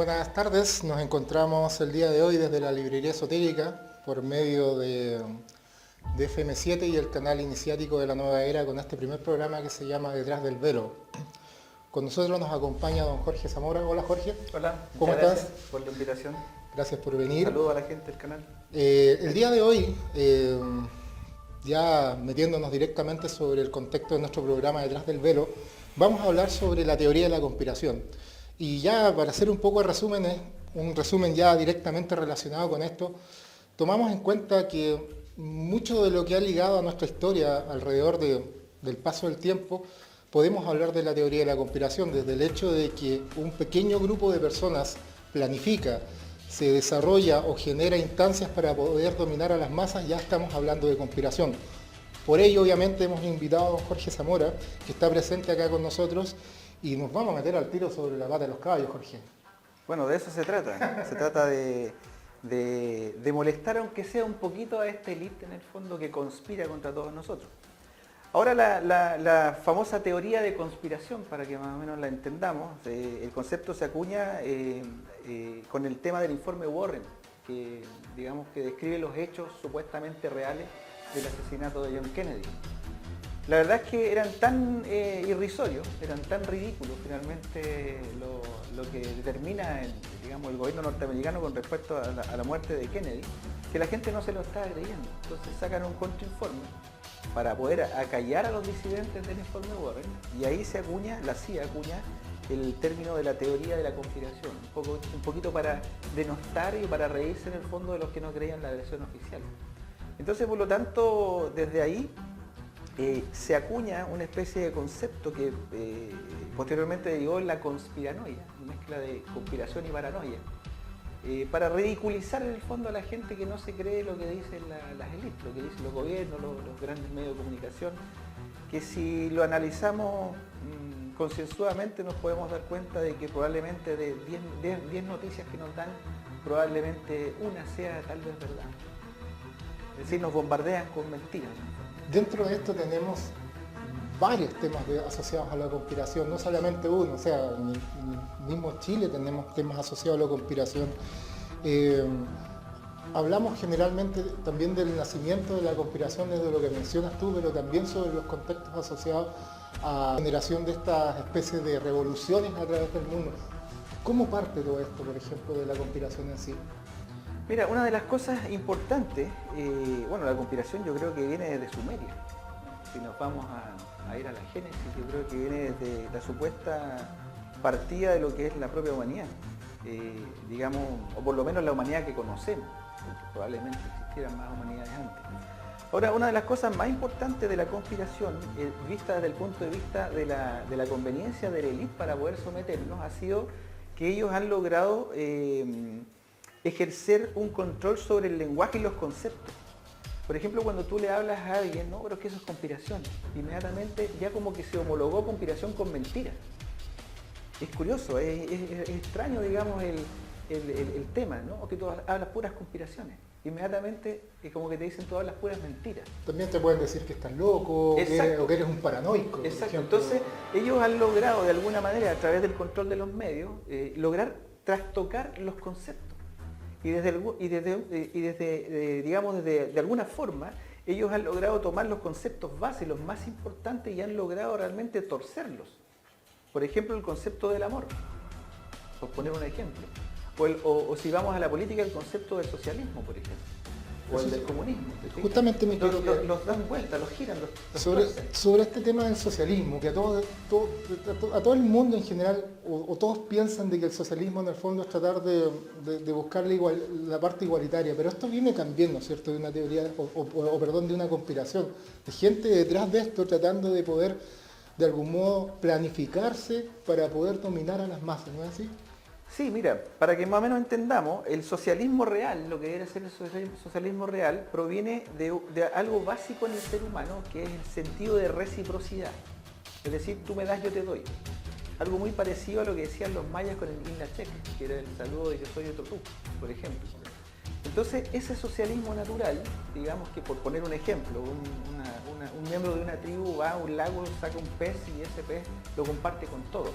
Buenas tardes, nos encontramos el día de hoy desde la Librería Esotérica por medio de FM7 y el canal iniciático de la Nueva Era con este primer programa que se llama Detrás del Velo. Con nosotros nos acompaña don Jorge Zamora. Hola Jorge. Hola, ¿Cómo muchas estás? gracias por la invitación. Gracias por venir. Saludos a la gente del canal. El día de hoy, ya metiéndonos directamente sobre el contexto de nuestro programa Detrás del Velo, vamos a hablar sobre la teoría de la conspiración. Y ya para hacer un poco de resúmenes, un resumen ya directamente relacionado con esto, tomamos en cuenta que mucho de lo que ha ligado a nuestra historia alrededor del paso del tiempo, podemos hablar de la teoría de la conspiración, desde el hecho de que un pequeño grupo de personas planifica, se desarrolla o genera instancias para poder dominar a las masas, ya estamos hablando de conspiración. Por ello, obviamente, hemos invitado a don Jorge Zamora, que está presente acá con nosotros, y nos vamos a meter al tiro sobre la pata de los caballos, Jorge. Bueno, de eso se trata. Se trata de molestar, aunque sea un poquito, a esta élite, en el fondo, que conspira contra todos nosotros. Ahora, la famosa teoría de conspiración, para que más o menos la entendamos, el concepto se acuña con el tema del informe Warren, que, digamos, que describe los hechos supuestamente reales del asesinato de John Kennedy. La verdad es que eran tan irrisorios, eran tan ridículos finalmente lo que determina digamos, el gobierno norteamericano con respecto a la muerte de Kennedy, que la gente no se lo estaba creyendo. Entonces sacan un contrainforme para poder acallar a los disidentes del informe Warren, y ahí la CIA acuña el término de la teoría de la conspiración, un poquito para denostar y para reírse en el fondo de los que no creían la versión oficial. Entonces, por lo tanto, desde ahí se acuña una especie de concepto que posteriormente derivó en la conspiranoia, una mezcla de conspiración y paranoia, para ridiculizar en el fondo a la gente que no se cree lo que dicen las élites, lo que dicen los gobiernos, los grandes medios de comunicación, que si lo analizamos concienzudamente nos podemos dar cuenta de que probablemente de 10 noticias que nos dan, probablemente una sea tal vez verdad. Es decir, nos bombardean con mentiras. Dentro de esto tenemos varios temas asociados a la conspiración, no solamente uno, o sea, en el mismo Chile tenemos temas asociados a la conspiración. Hablamos generalmente también del nacimiento de la conspiración desde lo que mencionas tú, pero también sobre los contextos asociados a la generación de estas especies de revoluciones a través del mundo. ¿Cómo parte todo esto, por ejemplo, de la conspiración en sí? Mira, una de las cosas importantes, bueno, la conspiración yo creo que viene desde Sumeria. Si nos vamos a ir a la Génesis, yo creo que viene desde la supuesta partida de lo que es la propia humanidad, digamos, o por lo menos la humanidad que conocemos, porque probablemente existieran más humanidades antes. Ahora, una de las cosas más importantes de la conspiración, vista desde el punto de vista de la conveniencia de la élite para poder someternos, ha sido que ellos han logrado ejercer un control sobre el lenguaje y los conceptos. Por ejemplo, cuando tú le hablas a alguien, no, pero es que eso es conspiración, inmediatamente ya como que se homologó conspiración con mentira. Es curioso, es extraño, digamos, el tema, ¿no? O que tú hablas puras conspiraciones. Inmediatamente es como que te dicen tú hablas puras mentiras. También te pueden decir que estás loco o que eres un paranoico. Exacto. Entonces, ellos han logrado de alguna manera, a través del control de los medios, lograr trastocar los conceptos. Y desde alguna forma, ellos han logrado tomar los conceptos base, los más importantes, y han logrado realmente torcerlos. Por ejemplo, el concepto del amor, por poner un ejemplo. O si vamos a la política, el concepto del socialismo, por ejemplo. O el del comunismo. Justamente los dan vuelta, los giran, sobre este tema del socialismo, que a todo el mundo en general, o todos piensan de que el socialismo en el fondo es tratar de buscar la parte igualitaria, pero esto viene también, ¿no es cierto?, de una teoría, de una conspiración, de gente detrás de esto tratando de poder, de algún modo, planificarse para poder dominar a las masas, ¿no es así? Sí, mira, para que más o menos entendamos, el socialismo real, lo que debe ser el socialismo real, proviene de algo básico en el ser humano, que es el sentido de reciprocidad. Es decir, tú me das, yo te doy. Algo muy parecido a lo que decían los mayas con el Inlachek, que era el saludo de yo soy otro tú, por ejemplo. Entonces, ese socialismo natural, digamos que por poner un ejemplo, un miembro de una tribu va a un lago, saca un pez y ese pez lo comparte con todos.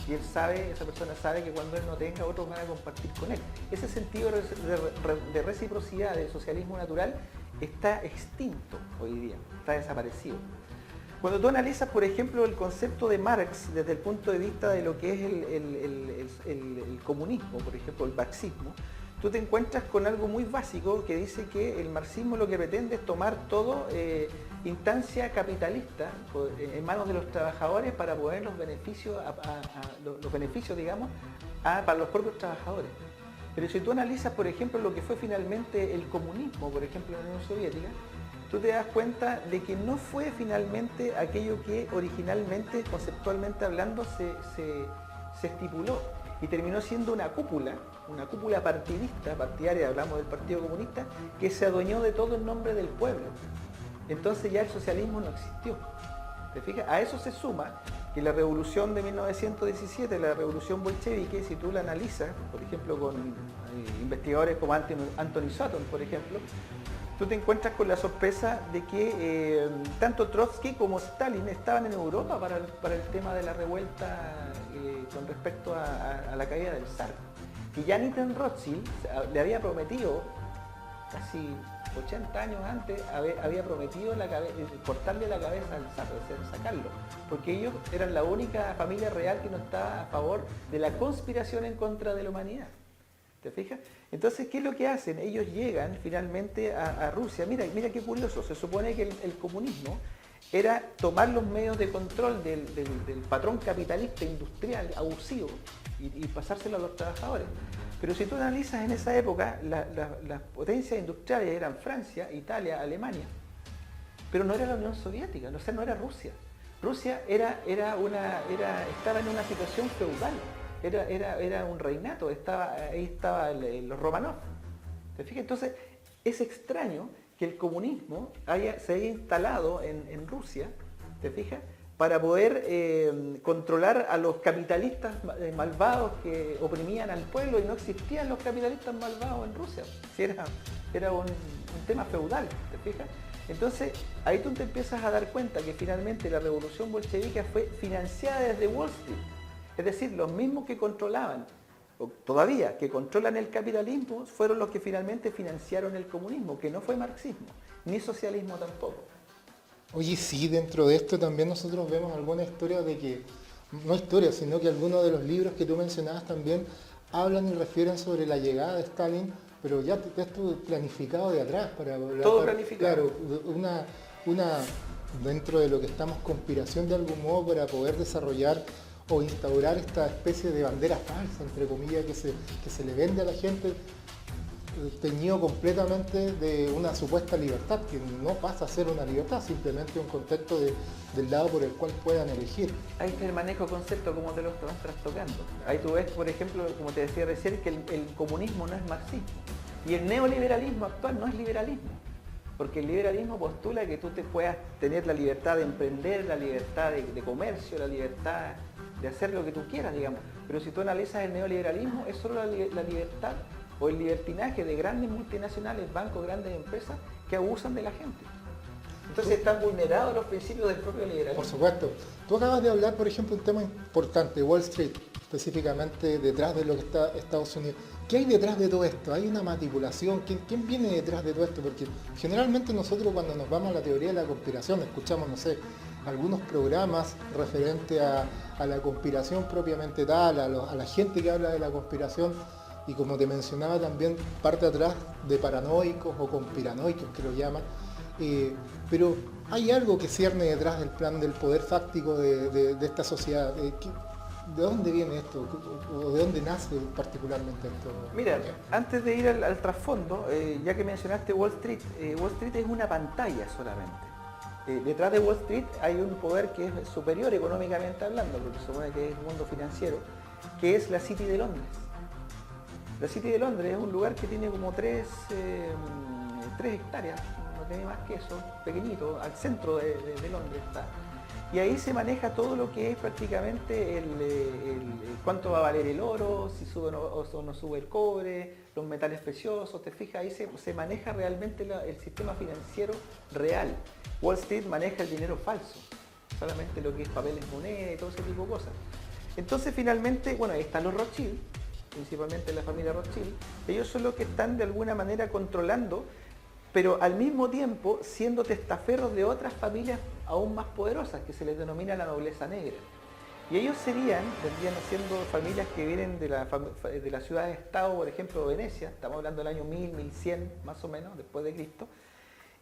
y esa persona sabe que cuando él no tenga, otros van a compartir con él. Ese sentido de reciprocidad del socialismo natural está extinto hoy día, está desaparecido. Cuando tú analizas, por ejemplo, el concepto de Marx desde el punto de vista de lo que es el comunismo, por ejemplo, el marxismo, tú te encuentras con algo muy básico que dice que el marxismo lo que pretende es tomar todo instancia capitalista en manos de los trabajadores para poner los beneficios, digamos, para los propios trabajadores. Pero si tú analizas, por ejemplo, lo que fue finalmente el comunismo, por ejemplo, en la Unión Soviética, tú te das cuenta de que no fue finalmente aquello que originalmente, conceptualmente hablando, se estipuló y terminó siendo una cúpula partidista, partidaria, hablamos del Partido Comunista, que se adueñó de todo en nombre del pueblo. Entonces ya el socialismo no existió. ¿Te fijas? A eso se suma que la revolución de 1917, la revolución bolchevique, si tú la analizas, por ejemplo, con investigadores como Anthony Sutton, por ejemplo, tú te encuentras con la sorpresa de que tanto Trotsky como Stalin estaban en Europa para el tema de la revuelta con respecto a la caída del zar. Que Jonathan Rothschild le había prometido, casi 80 años antes, había prometido cortarle la cabeza al zar, sacarlo, porque ellos eran la única familia real que no estaba a favor de la conspiración en contra de la humanidad. ¿Te fijas? Entonces, ¿qué es lo que hacen? Ellos llegan finalmente a Rusia. Mira qué curioso. Se supone que el comunismo era tomar los medios de control del patrón capitalista industrial abusivo y pasárselo a los trabajadores. Pero si tú analizas en esa época, las potencias industriales eran Francia, Italia, Alemania. Pero no era la Unión Soviética, o sea, no era Rusia. Rusia estaba en una situación feudal. Era un reinato, ahí estaban los Romanov. ¿Te fijas? Entonces, es extraño que el comunismo se haya instalado en Rusia, ¿te fijas? Para poder controlar a los capitalistas malvados que oprimían al pueblo, y no existían los capitalistas malvados en Rusia. Si era un tema feudal, ¿te fijas? Entonces, ahí tú te empiezas a dar cuenta que finalmente la revolución bolchevique fue financiada desde Wall Street. Es decir, los mismos que controlaban, o todavía que controlan el capitalismo, fueron los que finalmente financiaron el comunismo, que no fue marxismo, ni socialismo tampoco. Oye, sí, dentro de esto también nosotros vemos alguna historia de que, no historia, sino que algunos de los libros que tú mencionabas también hablan y refieren sobre la llegada de Stalin, pero ya esto planificado de atrás. Todo planificado. Claro, dentro de lo que estamos, conspiración de algún modo para poder desarrollar o instaurar esta especie de bandera falsa, entre comillas, que se le vende a la gente, teñido completamente de una supuesta libertad, que no pasa a ser una libertad, simplemente un contexto del lado por el cual puedan elegir. Ahí está el manejo de conceptos como te lo estás trastocando. Ahí tú ves, por ejemplo, como te decía recién, que el comunismo no es marxismo. Y el neoliberalismo actual no es liberalismo. Porque el liberalismo postula que tú te puedas tener la libertad de emprender, la libertad de comercio, la libertad de hacer lo que tú quieras, digamos. Pero si tú analizas el neoliberalismo, es solo la libertad o el libertinaje de grandes multinacionales, bancos, grandes empresas que abusan de la gente. Entonces están vulnerados los principios del propio liberalismo. Por supuesto. Tú acabas de hablar, por ejemplo, un tema importante, Wall Street, específicamente detrás de lo que está Estados Unidos. ¿Qué hay detrás de todo esto? ¿Hay una manipulación? ¿Quién viene detrás de todo esto? Porque generalmente nosotros, cuando nos vamos a la teoría de la conspiración, escuchamos, no sé, algunos programas referentes a la conspiración propiamente tal, a la gente que habla de la conspiración, y como te mencionaba también, parte atrás de paranoicos o conspiranoicos que lo llaman, pero hay algo que cierne detrás del plan del poder fáctico de esta sociedad. ¿De dónde viene esto? ¿O de dónde nace particularmente esto? Mira, antes de ir al trasfondo, ya que mencionaste Wall Street es una pantalla solamente. Detrás de Wall Street hay un poder que es superior económicamente hablando, porque se supone que es el mundo financiero, que es la City de Londres. La City de Londres es un lugar que tiene como 3 hectáreas, no tiene más que eso, pequeñito, al centro de Londres está. Y ahí se maneja todo lo que es prácticamente cuánto va a valer el oro, si sube o no sube el cobre, los metales preciosos, te fijas, ahí se maneja realmente el sistema financiero real. Wall Street maneja el dinero falso, solamente lo que es papeles, moneda y todo ese tipo de cosas. Entonces finalmente, bueno, ahí están los Rothschild, principalmente la familia Rothschild, ellos son los que están de alguna manera controlando, pero al mismo tiempo siendo testaferros de otras familias aún más poderosas, que se les denomina la nobleza negra. Y ellos vendrían siendo familias que vienen de la ciudad de Estado, por ejemplo, Venecia, estamos hablando del año 1000, 1100, más o menos, después de Cristo.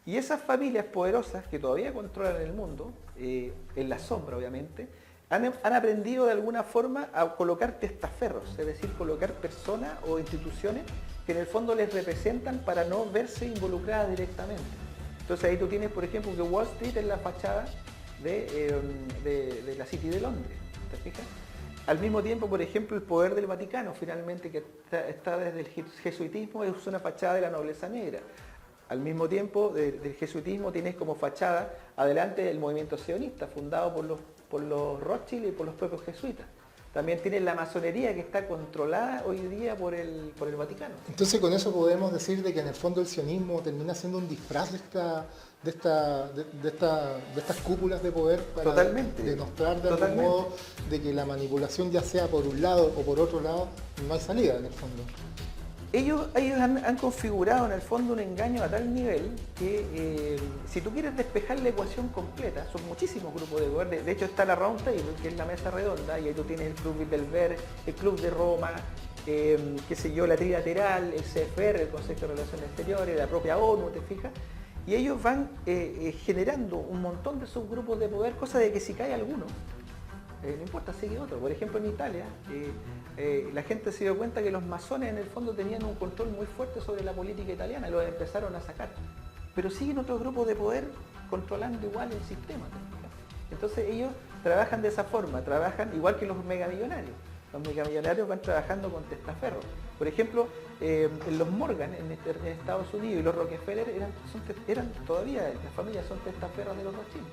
Y esas familias poderosas que todavía controlan el mundo, en la sombra obviamente, han aprendido de alguna forma a colocar testaferros, es decir, colocar personas o instituciones que en el fondo les representan para no verse involucradas directamente. Entonces ahí tú tienes, por ejemplo, que Wall Street es la fachada de la City de Londres, ¿te fijas? Al mismo tiempo, por ejemplo, el poder del Vaticano, finalmente, que está desde el jesuitismo, es una fachada de la nobleza negra. Al mismo tiempo, del jesuitismo tienes como fachada adelante el movimiento sionista, fundado por los Rothschild y por los propios jesuitas. También tienes la masonería, que está controlada hoy día por el Vaticano. Entonces con eso podemos decir de que en el fondo el sionismo termina siendo un disfraz de estas cúpulas de poder para Totalmente. demostrar de algún modo de que la manipulación, ya sea por un lado o por otro lado, no hay salida en el fondo. Ellos han configurado en el fondo un engaño a tal nivel que si tú quieres despejar la ecuación completa, son muchísimos grupos de poder. De hecho está la Round Table, que es la mesa redonda, y ahí tú tienes el Club Bilderberg, el Club de Roma, qué sé yo, la Trilateral, el CFR, el Consejo de Relaciones Exteriores, la propia ONU, ¿te fijas? Y ellos van generando un montón de subgrupos de poder, cosa de que si cae alguno, no importa, sigue otro. Por ejemplo, en Italia, la gente se dio cuenta que los masones en el fondo tenían un control muy fuerte sobre la política italiana y los empezaron a sacar. Pero siguen otros grupos de poder controlando igual el sistema. Entonces ellos trabajan de esa forma, trabajan igual que los megamillonarios. Los megamillonarios van trabajando con testaferros. Por ejemplo, los Morgan en Estados Unidos y los Rockefeller eran todavía, las familias son testaferros de los Rothschild.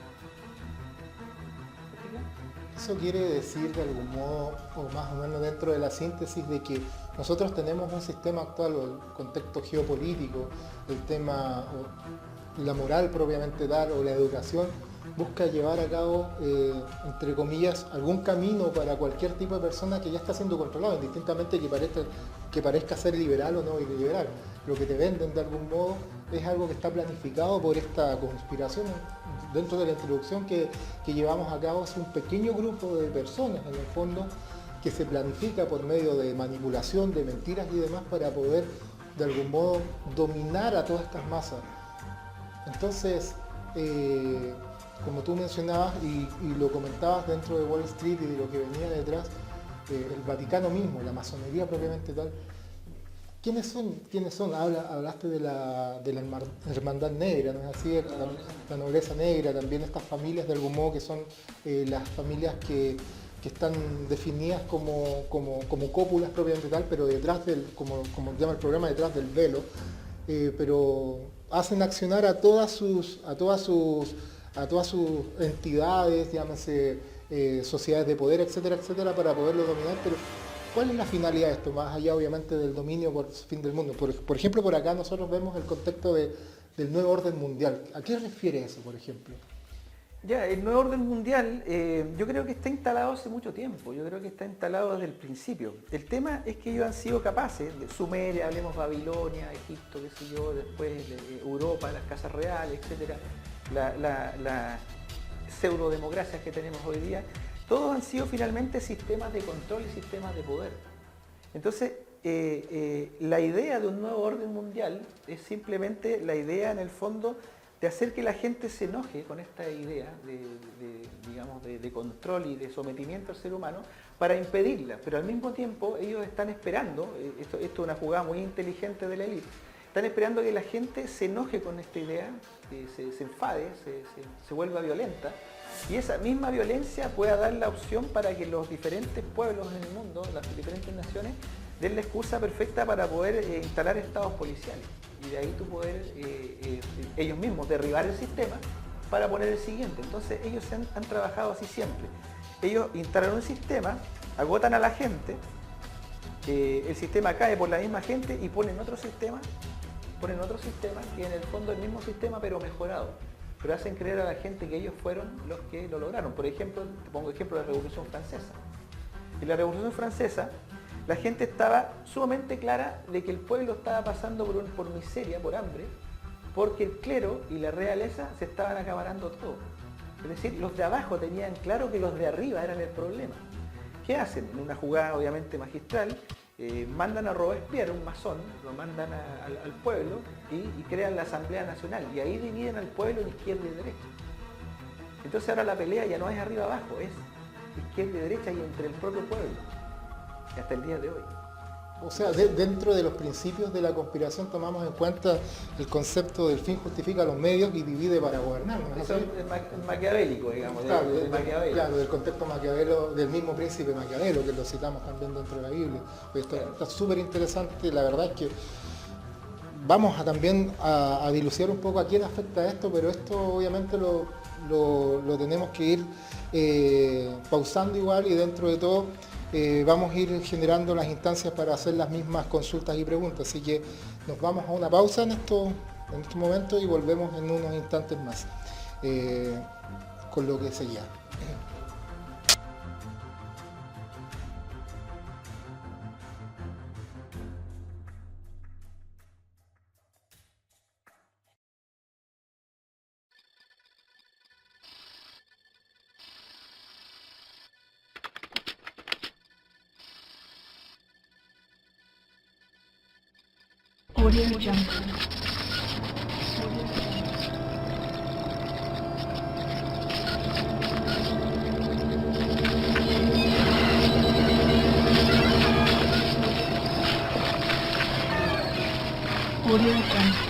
Eso quiere decir de algún modo, o más o menos dentro de la síntesis, de que nosotros tenemos un sistema actual, o el contexto geopolítico, el tema, o la moral propiamente tal, o la educación, busca llevar a cabo, entre comillas, algún camino para cualquier tipo de persona que ya está siendo controlado, indistintamente que parezca ser liberal o no liberal. Lo que te venden de algún modo es algo que está planificado por esta conspiración. Dentro de la introducción que llevamos a cabo, es un pequeño grupo de personas, en el fondo, que se planifica por medio de manipulación, de mentiras y demás, para poder, de algún modo, dominar a todas estas masas. Entonces, como tú mencionabas y lo comentabas dentro de Wall Street y de lo que venía detrás, el Vaticano mismo, la masonería propiamente tal, ¿quiénes son? Hablaste de la hermandad negra, ¿no es así? La nobleza negra, también estas familias de algún modo que son las familias que están definidas como cópulas propiamente tal, pero detrás como llama el programa, detrás del velo, pero hacen accionar a todas sus entidades, llámese sociedades de poder, etcétera, etcétera, para poderlo dominar. Pero ¿cuál es la finalidad de esto? Más allá obviamente del dominio por fin del mundo. Por ejemplo, por acá nosotros vemos el contexto del nuevo orden mundial. ¿A qué refiere eso, por ejemplo? Ya, el nuevo orden mundial yo creo que está instalado hace mucho tiempo, yo creo que está instalado desde el principio. El tema es que ellos han sido capaces, de Sumeria, hablemos Babilonia, Egipto, qué sé yo, después Europa, las casas reales, etcétera, las pseudodemocracias que tenemos hoy día, todos han sido finalmente sistemas de control y sistemas de poder. Entonces, la idea de un nuevo orden mundial es simplemente la idea, en el fondo, de hacer que la gente se enoje con esta idea de control y de sometimiento al ser humano para impedirla. Pero al mismo tiempo ellos están esperando, esto es una jugada muy inteligente de la élite, están esperando que la gente se enoje con esta idea, se enfade, se vuelva violenta, y esa misma violencia pueda dar la opción para que los diferentes pueblos en el mundo, las diferentes naciones, den la excusa perfecta para poder instalar estados policiales. Y de ahí tú poder ellos mismos derribar el sistema para poner el siguiente. Entonces ellos han trabajado así siempre. Ellos instalan un sistema, agotan a la gente, el sistema cae por la misma gente y ponen otro sistema que en el fondo es el mismo sistema pero mejorado. Pero hacen creer a la gente que ellos fueron los que lo lograron. Por ejemplo, te pongo ejemplo de la Revolución Francesa. En la Revolución Francesa, la gente estaba sumamente clara de que el pueblo estaba pasando por miseria, por hambre, porque el clero y la realeza se estaban acaparando todo. Es decir, los de abajo tenían claro que los de arriba eran el problema. ¿Qué hacen? En una jugada obviamente magistral, mandan a Robespierre, un masón, lo mandan al pueblo y crean la Asamblea Nacional. Y ahí dividen al pueblo en izquierda y derecha. Entonces ahora la pelea ya no es arriba abajo, es izquierda y derecha y entre el propio pueblo. Y hasta el día de hoy. O sea, dentro de los principios de la conspiración tomamos en cuenta el concepto del fin justifica los medios y divide para gobernar, ¿no? Eso es maquiavélico, digamos, Claro, de Maquiavelo. claro, del contexto Maquiavelo, del mismo príncipe Maquiavelo, que lo citamos también dentro de la Biblia. Pues está súper interesante, la verdad es que vamos también a dilucidar un poco a quién afecta esto, pero esto obviamente lo tenemos que ir pausando igual y dentro de todo vamos a ir generando las instancias para hacer las mismas consultas y preguntas. Así que nos vamos a una pausa en estos momentos y volvemos en unos instantes más con lo que seguía. Audio Jungle. Audio Jungle.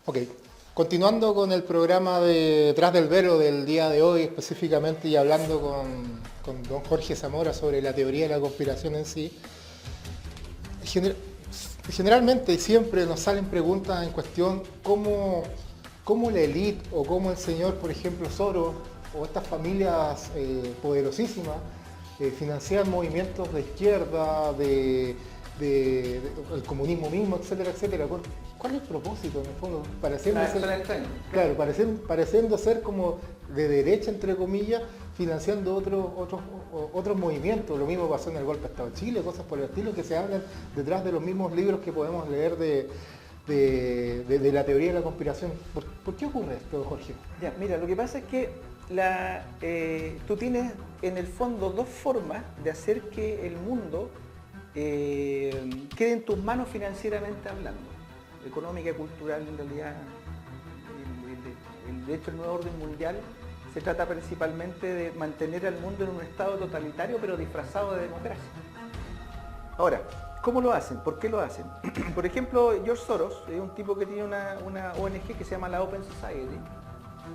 Ok, continuando con el programa de Detrás del Velo del día de hoy específicamente y hablando con don Jorge Zamora sobre la teoría de la conspiración en sí, generalmente y siempre nos salen preguntas en cuestión cómo la élite o cómo el señor, por ejemplo, Soros o estas familias poderosísimas financian movimientos de izquierda, el comunismo mismo, etcétera, etcétera. ¿Cuál es el propósito en el fondo? Claro, pareciendo ser como de derecha, entre comillas, financiando otros movimientos. Lo mismo pasó en el golpe de Estado de Chile, cosas por el estilo que se hablan detrás de los mismos libros que podemos leer de la teoría de la conspiración. ¿Por qué ocurre esto, Jorge? Ya, mira, lo que pasa es que tú tienes en el fondo dos formas de hacer que el mundo quede en tus manos financieramente hablando, económica y cultural. En realidad, de hecho, el nuevo orden mundial se trata principalmente de mantener al mundo en un estado totalitario pero disfrazado de democracia. Ahora, ¿cómo lo hacen? ¿Por qué lo hacen? Por ejemplo, George Soros es un tipo que tiene una ONG que se llama la Open Society,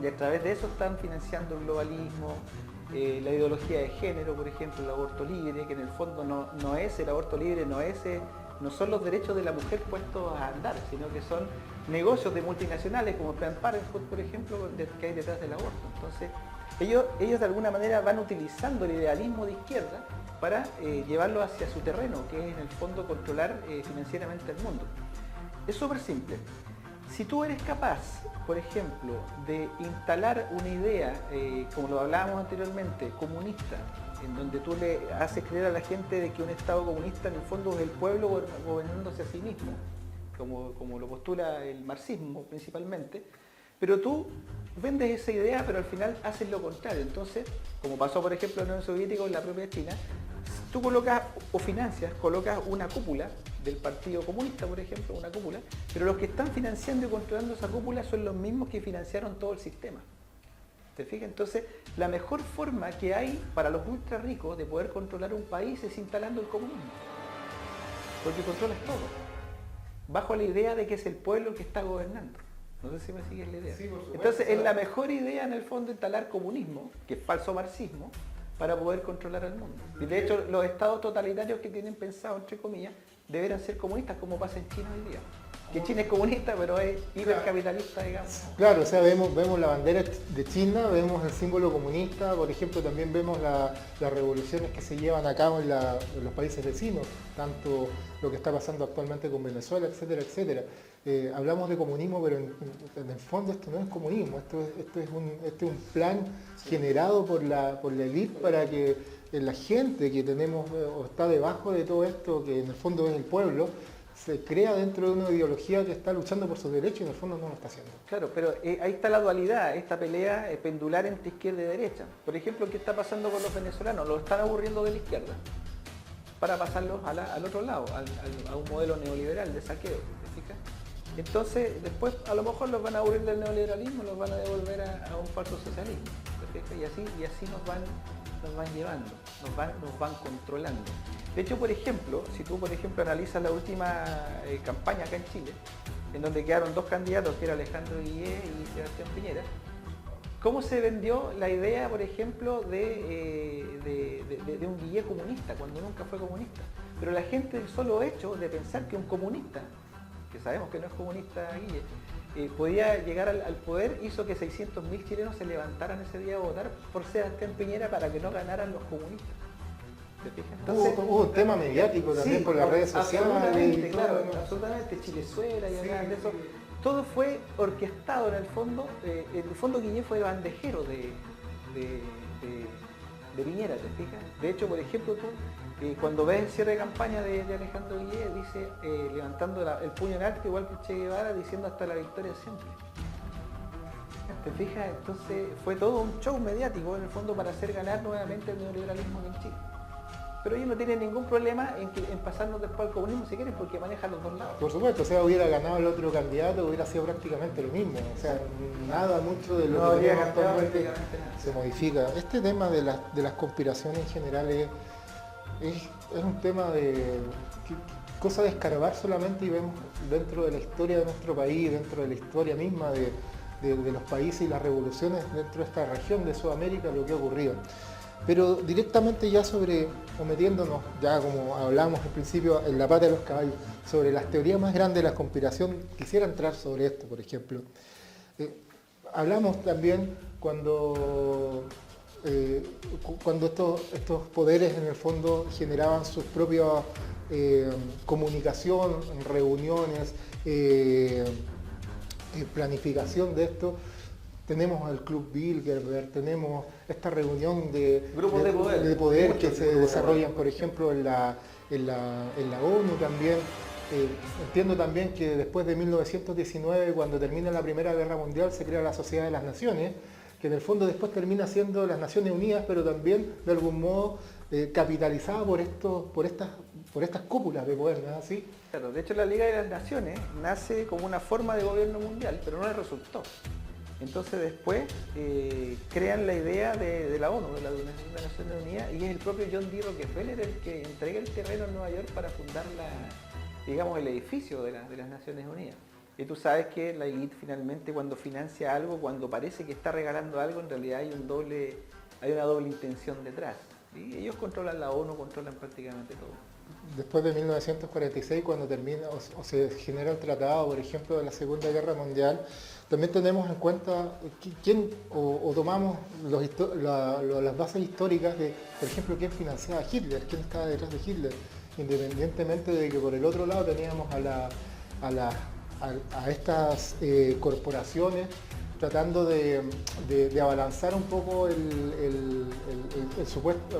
y a través de eso están financiando el globalismo, la ideología de género, por ejemplo, el aborto libre, que en el fondo no es el aborto libre, no son los derechos de la mujer puestos a andar, sino que son negocios de multinacionales como Planned Parenthood, por ejemplo, que hay detrás del aborto. Entonces, ellos de alguna manera van utilizando el idealismo de izquierda para llevarlo hacia su terreno, que es en el fondo controlar financieramente el mundo. Es súper simple. Si tú eres capaz, por ejemplo, de instalar una idea, como lo hablábamos anteriormente, comunista, en donde tú le haces creer a la gente de que un Estado comunista en el fondo es el pueblo gobernándose a sí mismo, como lo postula el marxismo principalmente, pero tú vendes esa idea, pero al final haces lo contrario. Entonces, como pasó por ejemplo en la Unión Soviética o en la propia China, tú colocas una cúpula del Partido Comunista, por ejemplo, una cúpula, pero los que están financiando y controlando esa cúpula son los mismos que financiaron todo el sistema. ¿Te fijas? Entonces, la mejor forma que hay para los ultra ricos de poder controlar un país es instalando el comunismo, porque controlas todo, bajo la idea de que es el pueblo el que está gobernando. No sé si me sigues la idea. Sí, por supuesto. Entonces, es la mejor idea en el fondo instalar comunismo, que es falso marxismo, para poder controlar al mundo. Y de hecho, los estados totalitarios que tienen pensado, entre comillas, deberán ser comunistas, como pasa en China hoy día. Que China es comunista, pero es hipercapitalista, digamos. Claro, o sea, vemos la bandera de China, vemos el símbolo comunista, por ejemplo, también vemos las revoluciones que se llevan a cabo en los países vecinos, tanto lo que está pasando actualmente con Venezuela, etcétera, etcétera. Hablamos de comunismo, pero en el fondo esto no es comunismo, esto es un plan generado por la élite para que la gente que tenemos o está debajo de todo esto, que en el fondo es el pueblo, se crea dentro de una ideología que está luchando por sus derechos y en el fondo no lo está haciendo. Claro, pero ahí está la dualidad, esta pelea pendular entre izquierda y derecha. Por ejemplo, ¿qué está pasando con los venezolanos? Los están aburriendo de la izquierda para pasarlos al otro lado, a un modelo neoliberal de saqueo, ¿te fijas? Entonces, después a lo mejor los van a aburrir del neoliberalismo, los van a devolver a un falso socialismo, ¿te fijas? Y así nos van llevando, nos van controlando. De hecho, por ejemplo, si tú analizas la última campaña acá en Chile, en donde quedaron dos candidatos, que era Alejandro Guillé y Sebastián Piñera, ¿cómo se vendió la idea, por ejemplo, de un Guillé comunista, cuando nunca fue comunista? Pero la gente, el solo hecho de pensar que un comunista, que sabemos que no es comunista Guillé, podía llegar al poder, hizo que 600.000 chilenos se levantaran ese día a votar por Sebastián Piñera para que no ganaran los comunistas. ¿Te fijas? Entonces, Hubo un tema mediático también sí, por las redes sociales. Absolutamente, claro, absolutamente, Chilezuela y acá, de eso. Todo fue orquestado en el fondo Guillé fue bandejero de Piñera, ¿te fijas? De hecho, por ejemplo, tú cuando ves el cierre de campaña de Alejandro Guillé, dice, levantando el puño en alto, igual que Che Guevara, diciendo hasta la victoria siempre. ¿Te fijas? Entonces fue todo un show mediático en el fondo para hacer ganar nuevamente el neoliberalismo en Chile. Pero ellos no tienen ningún problema en pasarnos después al comunismo si quieren, porque manejan los dos lados. Por supuesto, o sea, hubiera ganado el otro candidato, hubiera sido prácticamente lo mismo. O sea, nada mucho de lo que tenemos actualmente se modifica. Este tema de las conspiraciones en general es un tema de... cosa de escarbar solamente y vemos dentro de la historia de nuestro país, dentro de la historia misma de los países y las revoluciones dentro de esta región de Sudamérica, lo que ha ocurrido. Pero directamente ya o metiéndonos, ya como hablamos al principio, en la pata de los caballos, sobre las teorías más grandes de la conspiración, quisiera entrar sobre esto, por ejemplo. Hablamos también cuando estos poderes en el fondo generaban sus propias comunicación, reuniones, planificación de esto. Tenemos el Club Bilderberg, tenemos esta reunión grupos de poder que muchos se grupos de desarrollan, poder. por ejemplo, en la ONU también. Entiendo también que después de 1919, cuando termina la Primera Guerra Mundial, se crea la Sociedad de las Naciones, que en el fondo después termina siendo las Naciones Unidas, pero también de algún modo capitalizada por estas cúpulas de poder, ¿no es así? Claro, de hecho la Liga de las Naciones nace como una forma de gobierno mundial, pero no le resultó. Entonces después crean la idea de la ONU, de la Organización de las Naciones Unidas, y es el propio John D. Rockefeller el que entrega el terreno en Nueva York para fundar el edificio de las Naciones Unidas. Y tú sabes que la élite finalmente cuando financia algo, cuando parece que está regalando algo, en realidad hay una doble intención detrás. Y ellos controlan la ONU, controlan prácticamente todo. Después de 1946, cuando termina o se genera el tratado, por ejemplo, de la Segunda Guerra Mundial, también tenemos en cuenta tomamos las bases históricas de, por ejemplo, quién financiaba a Hitler, quién estaba detrás de Hitler, independientemente de que por el otro lado teníamos a estas corporaciones tratando de abalanzar un poco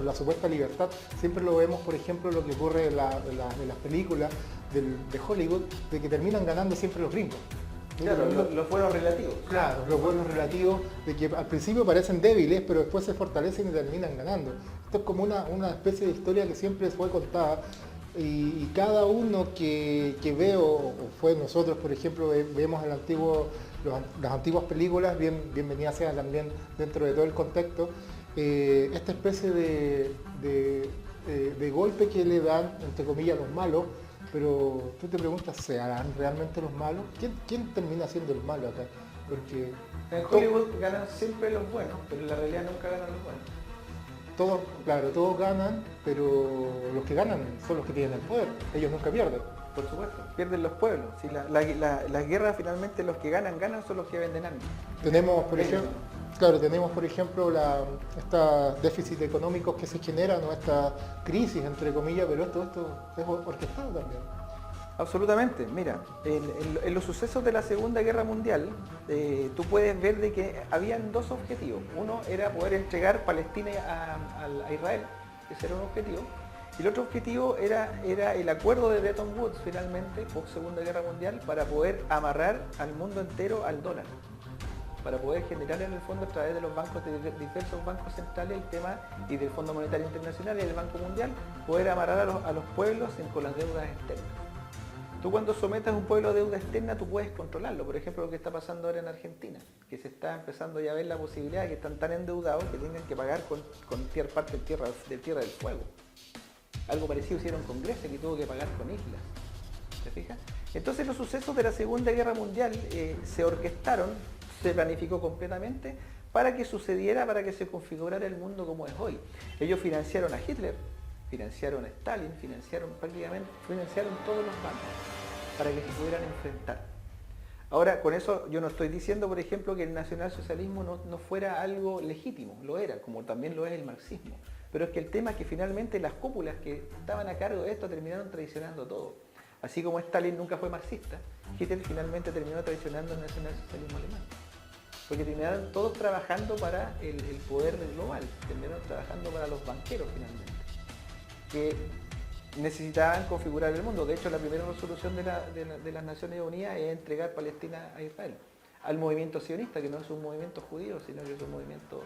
la supuesta libertad. Siempre lo vemos, por ejemplo, lo que ocurre en las películas de Hollywood, de que terminan ganando siempre los gringos. Claro, los buenos relativos. Claro, los buenos relativos, de que al principio parecen débiles, pero después se fortalecen y terminan ganando. Esto es como una especie de historia que siempre fue contada. Y cada uno que ve o fue nosotros, por ejemplo, vemos las antiguas películas, bienvenidas sean también dentro de todo el contexto, esta especie de golpe que le dan, entre comillas, los malos, pero tú te preguntas, ¿se harán realmente los malos? ¿Quién termina siendo el malo acá? Porque en Hollywood ganan siempre los buenos, pero en la realidad nunca ganan los buenos. todos ganan, pero los que ganan son los que tienen el poder, ellos nunca pierden. Por supuesto, pierden los pueblos. Si las guerras finalmente los que ganan son los que venden armas. Tenemos, por ejemplo, estos déficits económicos que se generan, o esta crisis, entre comillas, pero esto es orquestado también. Absolutamente. Mira, en los sucesos de la Segunda Guerra Mundial, tú puedes ver de que habían dos objetivos. Uno era poder entregar Palestina a Israel, ese era un objetivo. Y el otro objetivo era el acuerdo de Bretton Woods, finalmente, post Segunda Guerra Mundial, para poder amarrar al mundo entero al dólar, para poder generar en el fondo a través de los bancos, de diversos bancos centrales, el tema, y del Fondo Monetario Internacional y del Banco Mundial, poder amarrar a los pueblos con las deudas externas. Tú cuando sometas a un pueblo a deuda externa, tú puedes controlarlo. Por ejemplo, lo que está pasando ahora en Argentina, que se está empezando ya a ver la posibilidad de que están tan endeudados que tengan que pagar con parte de tierra del fuego. Algo parecido hicieron con Grecia, que tuvo que pagar con islas. ¿Te fijas? Entonces los sucesos de la Segunda Guerra Mundial se orquestaron, se planificó completamente para que sucediera, para que se configurara el mundo como es hoy. Ellos financiaron a Hitler, financiaron a Stalin, financiaron todos los bancos para que se pudieran enfrentar. Ahora, con eso yo no estoy diciendo, por ejemplo, que el nacionalsocialismo no fuera algo legítimo, lo era, como también lo es el marxismo. Pero es que el tema es que finalmente las cúpulas que estaban a cargo de esto terminaron traicionando todo. Así como Stalin nunca fue marxista, Hitler finalmente terminó traicionando el nacionalsocialismo alemán. Porque terminaron todos trabajando para el poder global, terminaron trabajando para los banqueros finalmente, que necesitaban configurar el mundo. De hecho, la primera resolución de las Naciones Unidas es entregar Palestina a Israel, al movimiento sionista, que no es un movimiento judío, sino que es un movimiento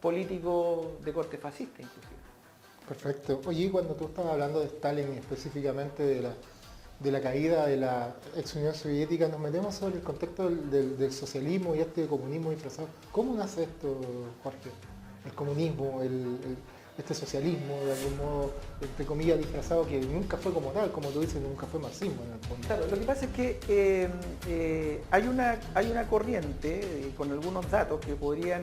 político de corte fascista inclusive. Perfecto. Oye, cuando tú estabas hablando de Stalin y específicamente de la caída de la ex Unión Soviética, nos metemos sobre el contexto del socialismo y este comunismo disfrazado. ¿Cómo nace esto, Jorge? El comunismo, este socialismo, de algún modo, entre comillas, disfrazado, que nunca fue como tal, como tú dices, nunca fue marxismo en el fondo. Claro, lo que pasa es que hay una corriente con algunos datos que podrían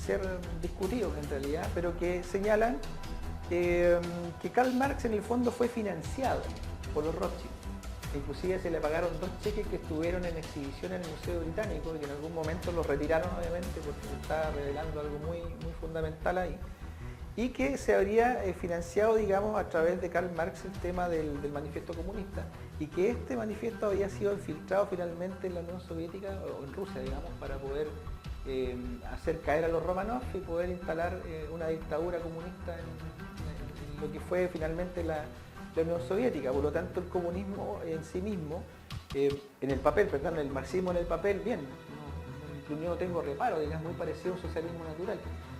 ser discutidos en realidad, pero que señalan que Karl Marx en el fondo fue financiado por los Rothschild. Inclusive se le pagaron 2 cheques que estuvieron en exhibición en el Museo Británico y que en algún momento los retiraron, obviamente, porque se estaba revelando algo muy fundamental ahí. Y que se habría financiado, digamos, a través de Karl Marx el tema del manifiesto comunista, y que este manifiesto había sido infiltrado finalmente en la Unión Soviética, o en Rusia, digamos, para poder hacer caer a los Romanov y poder instalar una dictadura comunista en lo que fue finalmente la Unión Soviética. Por lo tanto, el comunismo en sí mismo, en el papel, perdón, el marxismo en el papel, bien, yo no tengo reparo, digamos, muy parecido a un socialismo natural.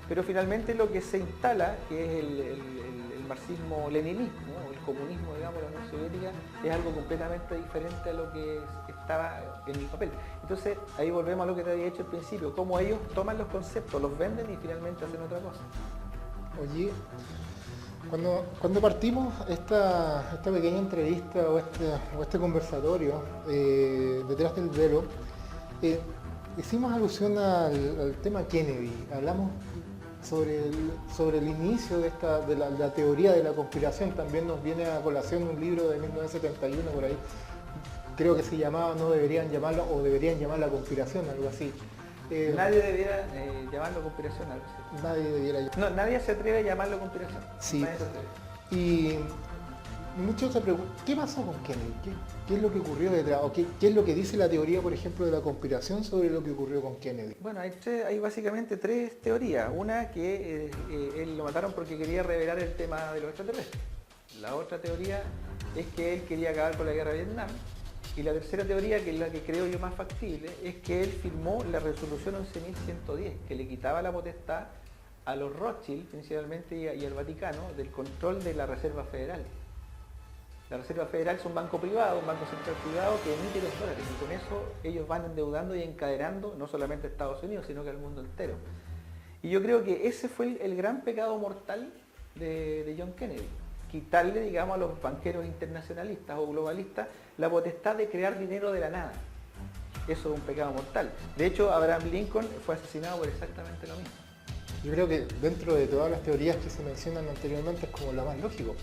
Pero finalmente lo que se instala, que es el marxismo-leninismo, o el comunismo, digamos, de la Unión Soviética, es algo completamente diferente a lo que estaba en el papel. Entonces, ahí volvemos a lo que te había dicho al principio, cómo ellos toman los conceptos, los venden y finalmente hacen otra cosa. Oye, cuando partimos esta pequeña entrevista o este conversatorio detrás del velo, hicimos alusión al tema Kennedy, hablamos sobre el inicio de la teoría de la conspiración. También nos viene a colación un libro de 1971 por ahí, creo que se llamaba No deberían llamarlo, o deberían llamar la conspiración, algo así. Nadie debiera llamarlo conspiración, algo así. Nadie debiera No, nadie se atreve a llamarlo conspiración. Sí. Nadie se atreve. Y muchos se preguntan, ¿qué pasó con Kennedy? ¿Qué es lo que ocurrió detrás? ¿O qué es lo que dice la teoría, por ejemplo, de la conspiración sobre lo que ocurrió con Kennedy? Bueno, hay básicamente 3 teorías. Una, que él lo mataron porque quería revelar el tema de los extraterrestres. La otra teoría es que él quería acabar con la guerra de Vietnam. Y la tercera teoría, que es la que creo yo más factible, es que él firmó la resolución 11.110, que le quitaba la potestad a los Rothschild, principalmente, y al Vaticano, del control de la Reserva Federal. La Reserva Federal es un banco privado, un banco central privado que emite los dólares, y con eso ellos van endeudando y encadenando no solamente a Estados Unidos, sino que al mundo entero. Y yo creo que ese fue el gran pecado mortal de John Kennedy. Quitarle, digamos, a los banqueros internacionalistas o globalistas la potestad de crear dinero de la nada. Eso es un pecado mortal. De hecho, Abraham Lincoln fue asesinado por exactamente lo mismo. Yo creo que dentro de todas las teorías que se mencionan anteriormente es como lo más lógico,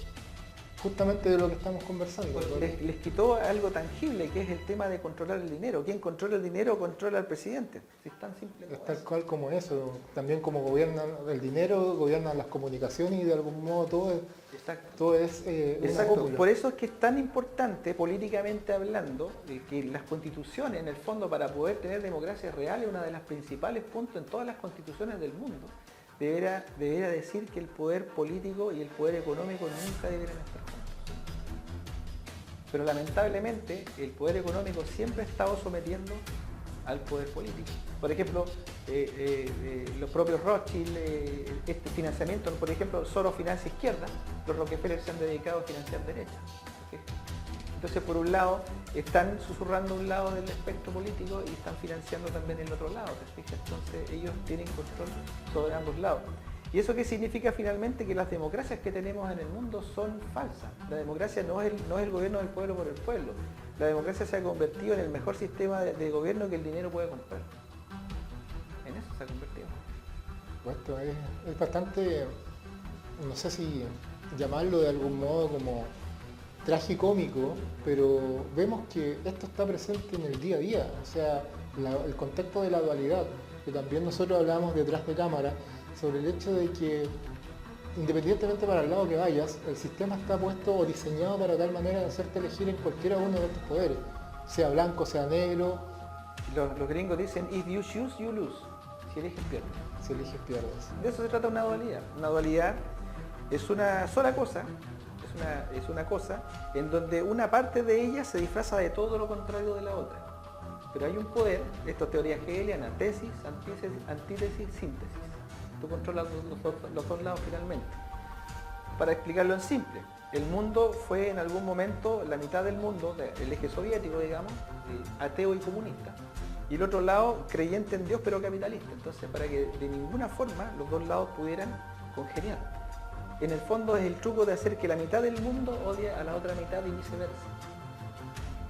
justamente de lo que estamos conversando. Les quitó algo tangible, que es el tema de controlar el dinero. ¿Quién controla el dinero? Controla al presidente. Si es tan simple. Es tal cual como eso. También como gobiernan el dinero, gobiernan las comunicaciones, y de algún modo todo es una Exacto. cópula. Por eso es que es tan importante, políticamente hablando, que las constituciones, en el fondo, para poder tener democracia real, es uno de los principales puntos en todas las constituciones del mundo. Debería decir que el poder político y el poder económico nunca deberían estar juntos. Pero lamentablemente el poder económico siempre ha estado sometiendo al poder político. Por ejemplo, los propios Rothschild, este financiamiento, por ejemplo, Soros financia izquierda, los Rockefeller se han dedicado a financiar derecha. ¿Okay? Entonces, por un lado, están susurrando un lado del espectro político y están financiando también el otro lado, ¿te fijas? Entonces, ellos tienen control sobre ambos lados. ¿Y eso qué significa finalmente? Que las democracias que tenemos en el mundo son falsas. La democracia no es el gobierno del pueblo por el pueblo. La democracia se ha convertido en el mejor sistema de gobierno que el dinero puede comprar. En eso se ha convertido. Esto es bastante, no sé si llamarlo de algún modo como tragicómico, pero vemos que esto está presente en el día a día. O sea, el contexto de la dualidad, que también nosotros hablamos detrás de cámara, sobre el hecho de que independientemente para el lado que vayas, el sistema está puesto o diseñado para tal manera de hacerte elegir en cualquiera uno de estos poderes, sea blanco, sea negro. Los gringos dicen, if you choose, you lose. Si eliges, pierdes. Si eliges, pierdes. De eso se trata una dualidad. Una dualidad es una sola cosa, es una cosa en donde una parte de ella se disfraza de todo lo contrario de la otra. Pero hay un poder, esto es teoría hegeliana, tesis, antítesis, síntesis. Tú controlas los dos lados finalmente. Para explicarlo en simple, el mundo fue en algún momento, la mitad del mundo, el eje soviético, digamos, ateo y comunista. Y el otro lado, creyente en Dios pero capitalista. Entonces, para que de ninguna forma los dos lados pudieran congeniar. en el fondo es el truco de hacer que la mitad del mundo odie a la otra mitad y viceversa.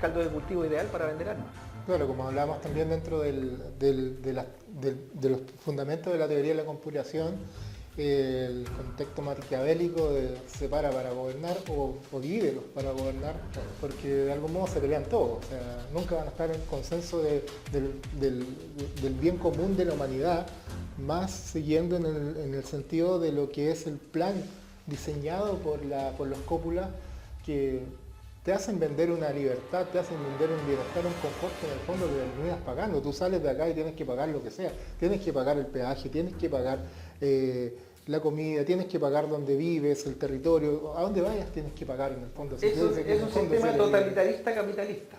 Caldo de cultivo ideal para vender armas. Claro, como hablábamos también dentro de los fundamentos de la teoría de la conspiración, el contexto maquiavélico de separa para gobernar o divídelos para gobernar, porque de algún modo se pelean todos, o sea, nunca van a estar en consenso del bien común de la humanidad, más siguiendo en el sentido de lo que es el plan diseñado por los cópulas que te hacen vender una libertad, te hacen vender un bienestar, un confort que en el fondo te terminas pagando. Tú sales de acá y tienes que pagar lo que sea, tienes que pagar el peaje, tienes que pagar la comida, tienes que pagar donde vives, el territorio, a donde vayas tienes que pagar en el fondo. Es un sistema totalitarista capitalista.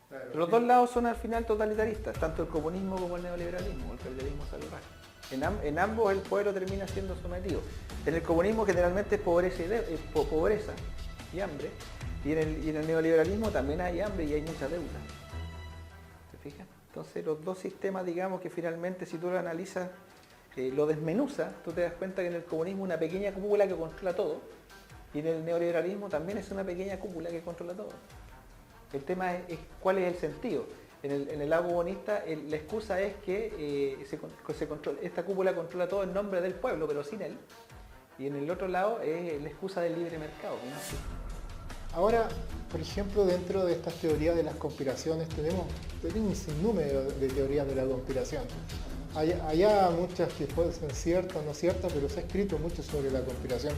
Claro. Los dos lados son al final totalitaristas, tanto el comunismo como el neoliberalismo, el capitalismo salvaje. En ambos el pueblo termina siendo sometido. En el comunismo generalmente es pobreza y hambre, y en el neoliberalismo también hay hambre y hay mucha deuda. ¿Se fijan? Entonces los dos sistemas, digamos que finalmente si tú lo analizas, lo desmenuzas, tú te das cuenta que en el comunismo una pequeña cúpula que controla todo, y en el neoliberalismo también es una pequeña cúpula que controla todo. El tema es cuál es el sentido. En el lado comunista la excusa es que esta cúpula controla todo en nombre del pueblo, pero sin él. Y en el otro lado es la excusa del libre mercado. ¿No? Ahora, por ejemplo, dentro de estas teorías de las conspiraciones tenemos un sinnúmero de teorías de la conspiración. Hay muchas que pueden ser ciertas o no ciertas, pero se ha escrito mucho sobre la conspiración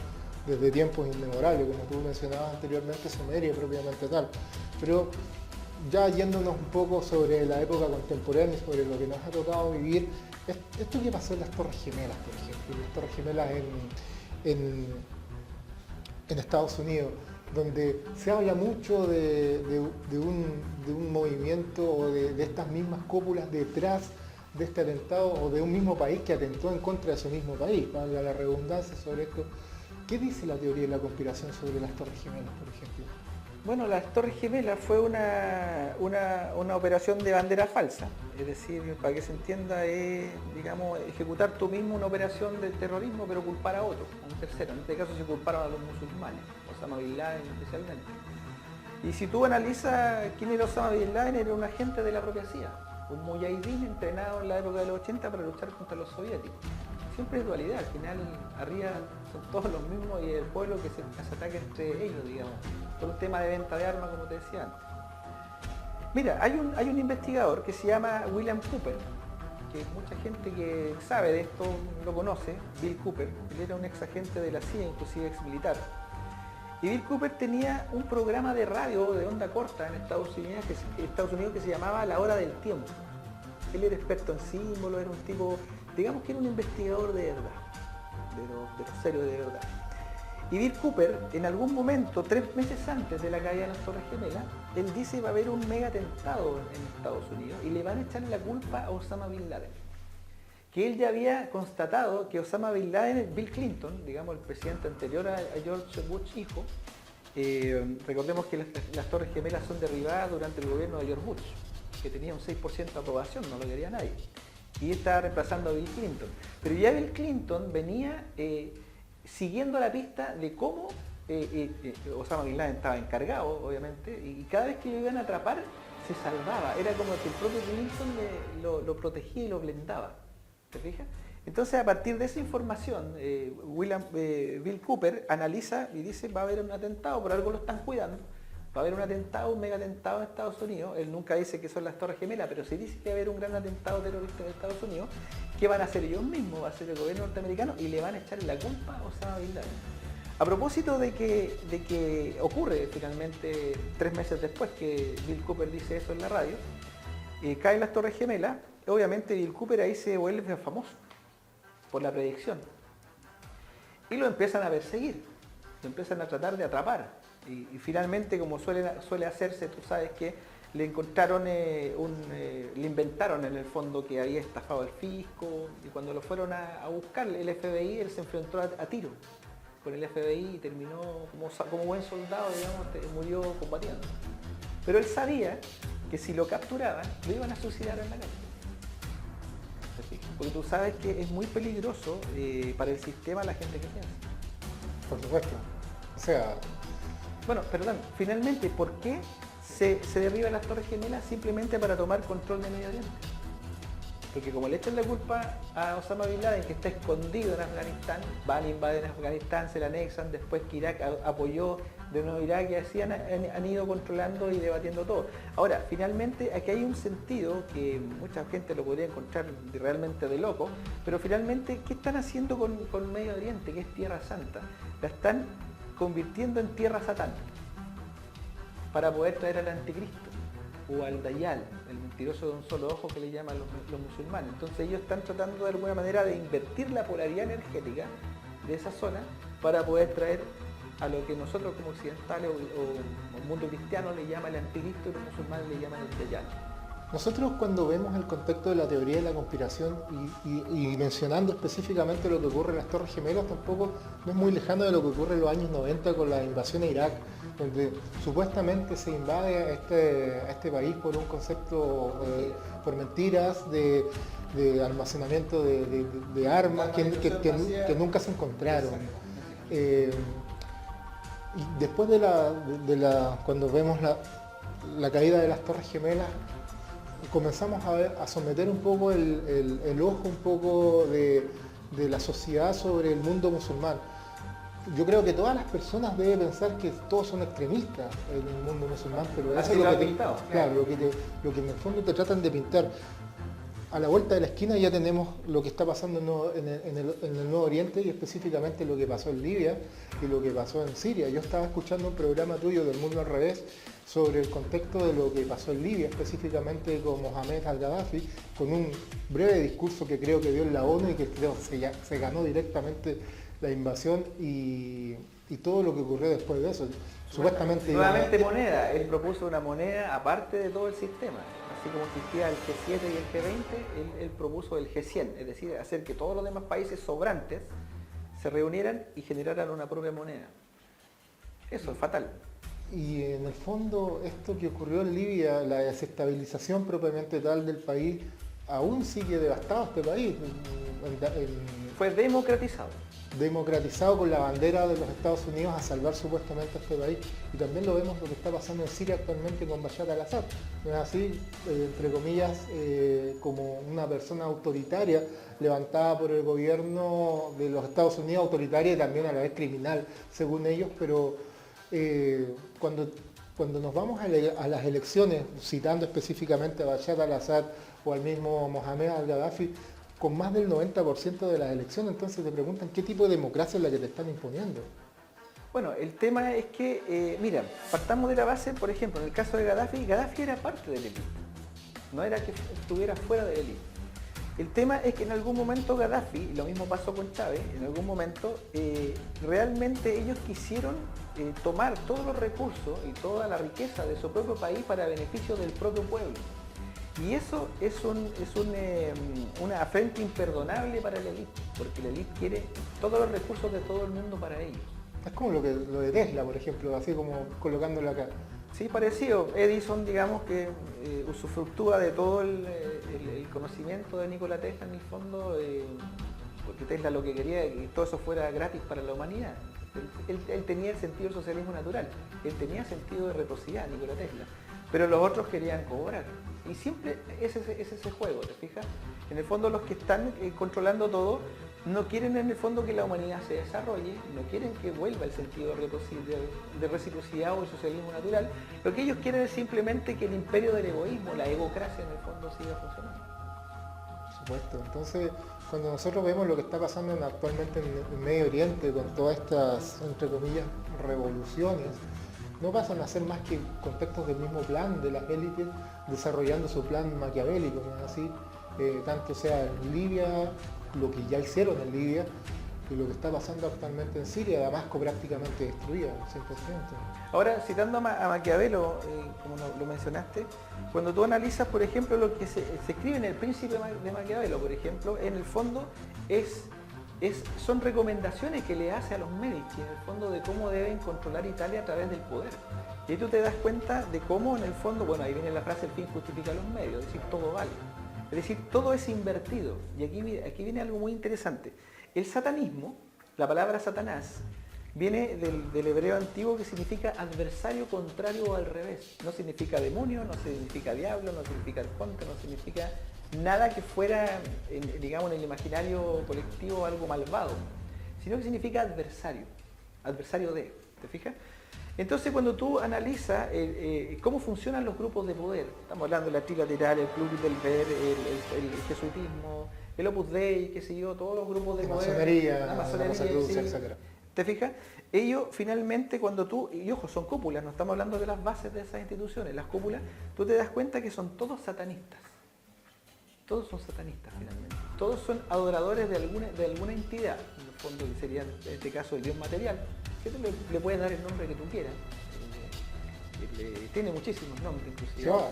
desde tiempos inmemorables, como tú mencionabas anteriormente, Sumeria propiamente tal. Pero ya yéndonos un poco sobre la época contemporánea y sobre lo que nos ha tocado vivir, esto que pasó en las Torres Gemelas, por ejemplo, las Torres Gemelas en Estados Unidos, donde se habla mucho de un movimiento o de estas mismas cúpulas detrás de este atentado o de un mismo país que atentó en contra de su mismo país, valga la redundancia sobre esto. ¿Qué dice la teoría de la conspiración sobre las Torres Gemelas, por ejemplo? Bueno, las Torres Gemelas fue una operación de bandera falsa, es decir, para que se entienda, es, digamos, ejecutar tú mismo una operación de terrorismo, pero culpar a otro, a un tercero. En este caso se culparon a los musulmanes, Osama Bin Laden especialmente. Y si tú analizas quién era Osama Bin Laden, era un agente de la propia CIA, un mujahidín entrenado en la época de los 80 para luchar contra los soviéticos. Siempre es dualidad, al final arriba son todos los mismos y el pueblo que se ataca entre ellos, digamos, por un tema de venta de armas, como te decía antes. Mira, hay un investigador que se llama William Cooper, que mucha gente que sabe de esto lo conoce, Bill Cooper. Él era un ex agente de la CIA, inclusive ex militar. Y Bill Cooper tenía un programa de radio de onda corta en Estados Unidos que se llamaba La Hora del Tiempo. Él era experto en símbolos, era un tipo, digamos que era un investigador de verdad, de los serios de verdad. Y Bill Cooper, en algún momento, 3 meses antes de la caída de las Torres Gemelas, él dice que va a haber un mega atentado en Estados Unidos y le van a echar la culpa a Osama Bin Laden. Que él ya había constatado que Osama Bin Laden, Bill Clinton, digamos el presidente anterior a George Bush hijo, recordemos que las Torres Gemelas son derribadas durante el gobierno de George Bush, que tenía un 6% de aprobación, no lo quería nadie. Y estaba reemplazando a Bill Clinton. Pero ya Bill Clinton venía siguiendo la pista de cómo Osama Bin Laden estaba encargado, obviamente, y cada vez que lo iban a atrapar, se salvaba. Era como que el propio Clinton lo protegía y lo blindaba. ¿Te fijas? Entonces, a partir de esa información, Bill Cooper analiza y dice, va a haber un atentado, por algo lo están cuidando. Va a haber un atentado, un mega atentado en Estados Unidos. Él nunca dice que son las Torres Gemelas, pero sí dice que va a haber un gran atentado terrorista en Estados Unidos. ¿Qué van a hacer ellos mismos? Va a ser el gobierno norteamericano y le van a echar la culpa a Osama Bin Laden. A propósito de que ocurre finalmente 3 meses después que Bill Cooper dice eso en la radio, caen las Torres Gemelas. Obviamente Bill Cooper ahí se vuelve famoso por la predicción. Y lo empiezan a perseguir, lo empiezan a tratar de atrapar. Y finalmente, como suele hacerse, tú sabes que le encontraron, le inventaron en el fondo que había estafado al fisco, y cuando lo fueron a buscar, el FBI, él se enfrentó a tiro con el FBI y terminó como buen soldado, digamos, murió combatiendo. Pero él sabía que si lo capturaban, lo iban a suicidar en la calle. Porque tú sabes que es muy peligroso para el sistema la gente que piensa. por supuesto. O sea, Bueno, perdón, finalmente, ¿por qué se derriban las Torres Gemelas? Simplemente para tomar control de Medio Oriente. Porque como le echan la culpa a Osama Bin Laden, que está escondido en Afganistán, van a invadir Afganistán, se la anexan, después que Irak apoyó de nuevo Irak y así han ido controlando y debatiendo todo. Ahora, finalmente, aquí hay un sentido que mucha gente lo podría encontrar realmente de loco, pero finalmente, ¿qué están haciendo con Medio Oriente, que es Tierra Santa? La están convirtiendo en Tierra Satán para poder traer al anticristo o al Dayal, el mentiroso de un solo ojo que le llaman los musulmanes. Entonces ellos están tratando de alguna manera de invertir la polaridad energética de esa zona para poder traer a lo que nosotros como occidentales o mundo cristiano le llama el anticristo y los musulmanes le llaman el Dayal. nosotros cuando vemos el contexto de la teoría de la conspiración y mencionando específicamente lo que ocurre en las Torres Gemelas, tampoco no es muy lejano de lo que ocurre en los años 90 con la invasión a Irak, donde supuestamente se invade a este país por un concepto, por mentiras de almacenamiento de armas que nunca se encontraron. Y después cuando vemos la caída de las Torres Gemelas, comenzamos a someter un poco el ojo un poco de la sociedad sobre el mundo musulmán. Yo creo que todas las personas deben pensar que todos son extremistas en el mundo musulmán, pero eso Así es lo lo han que pintado. claro, lo que en el fondo te tratan de pintar. A la vuelta de la esquina ya tenemos lo que está pasando en el Nuevo Oriente y específicamente lo que pasó en Libia y lo que pasó en Siria. Yo estaba escuchando un programa tuyo del Mundo al Revés sobre el contexto de lo que pasó en Libia, específicamente con Mohamed al-Gaddafi, con un breve discurso que creo que dio en la ONU y que creo se ganó directamente la invasión y todo lo que ocurrió después de eso. Supuestamente Nuevamente moneda, él propuso una moneda aparte de todo el sistema. Así como existía el G7 y el G20, él propuso el G100, es decir, hacer que todos los demás países sobrantes se reunieran y generaran una propia moneda. Eso es fatal. Y en el fondo esto que ocurrió en Libia, la desestabilización propiamente tal del país, aún sigue devastado este país. Fue democratizado. Democratizado con la bandera de los Estados Unidos a salvar supuestamente a este país. Y también lo vemos lo que está pasando en Siria actualmente con Bashar al-Assad. ¿No es así? Entre comillas, como una persona autoritaria levantada por el gobierno de los Estados Unidos, autoritaria y también a la vez criminal, según ellos, pero cuando nos vamos a las elecciones, citando específicamente a Bashar al-Assad o al mismo Mohamed al-Gaddafi, con más del 90% de las elecciones, entonces te preguntan qué tipo de democracia es la que te están imponiendo. Bueno, el tema es que, mira, partamos de la base, por ejemplo, en el caso de Gaddafi, Gaddafi era parte del élite, no era que estuviera fuera del élite. El tema es que en algún momento Gaddafi, y lo mismo pasó con Chávez, en algún momento realmente ellos quisieron tomar todos los recursos y toda la riqueza de su propio país para beneficio del propio pueblo. Y eso es una afrenta imperdonable para la élite, porque la élite quiere todos los recursos de todo el mundo para ellos. Es como lo de Tesla, por ejemplo, así como colocándolo acá. Sí, parecido. Edison, digamos que usufructúa de todo el conocimiento de Nikola Tesla en el fondo, porque Tesla lo que quería es que todo eso fuera gratis para la humanidad. Él tenía el sentido del socialismo natural, él tenía sentido de reciprocidad, Nikola Tesla, pero los otros querían cobrar. Y siempre es ese juego, ¿te fijas? En el fondo los que están controlando todo no quieren en el fondo que la humanidad se desarrolle, no quieren que vuelva el sentido de reciprocidad o el socialismo natural. Lo que ellos quieren es simplemente que el imperio del egoísmo, la egocracia en el fondo siga funcionando. Por supuesto. Entonces, cuando nosotros vemos lo que está pasando actualmente en Medio Oriente con todas estas, entre comillas, revoluciones, no pasan a ser más que contextos del mismo plan de las élites desarrollando su plan maquiavélico, ¿no es así? Tanto sea en Libia, lo que ya hicieron en Libia, y lo que está pasando actualmente en Siria, Damasco prácticamente destruida, 100%. Ahora, citando a Maquiavelo, como lo mencionaste, cuando tú analizas, por ejemplo, lo que se escribe en El Príncipe de Maquiavelo, por ejemplo, en el fondo son recomendaciones que le hace a los Medici, en el fondo, de cómo deben controlar Italia a través del poder. Y ahí tú te das cuenta de cómo, en el fondo, bueno, ahí viene la frase, el fin justifica los medios, es decir, todo vale. Es decir, todo es invertido. Y aquí viene algo muy interesante. El satanismo, la palabra Satanás, viene del hebreo antiguo que significa adversario contrario o al revés. No significa demonio, no significa diablo, no significa arconte, no significa nada que fuera, digamos, en el imaginario colectivo algo malvado, sino que significa adversario, adversario de, ¿te fijas? Entonces cuando tú analizas cómo funcionan los grupos de poder, estamos hablando de la trilateral, el Club del Ver, el jesuitismo, el Opus Dei, qué sé yo, todos los grupos de poder, la masonería, sí, etc. ¿Te fijas? Ellos finalmente cuando tú, y ojo, son cúpulas, no estamos hablando de las bases de esas instituciones, las cúpulas, tú te das cuenta que son todos satanistas. Todos son satanistas finalmente. Todos son adoradores de alguna entidad, en el fondo sería en este caso el Dios material, que tú le puedes dar el nombre que tú quieras. Tiene muchísimos nombres inclusive. Jehová,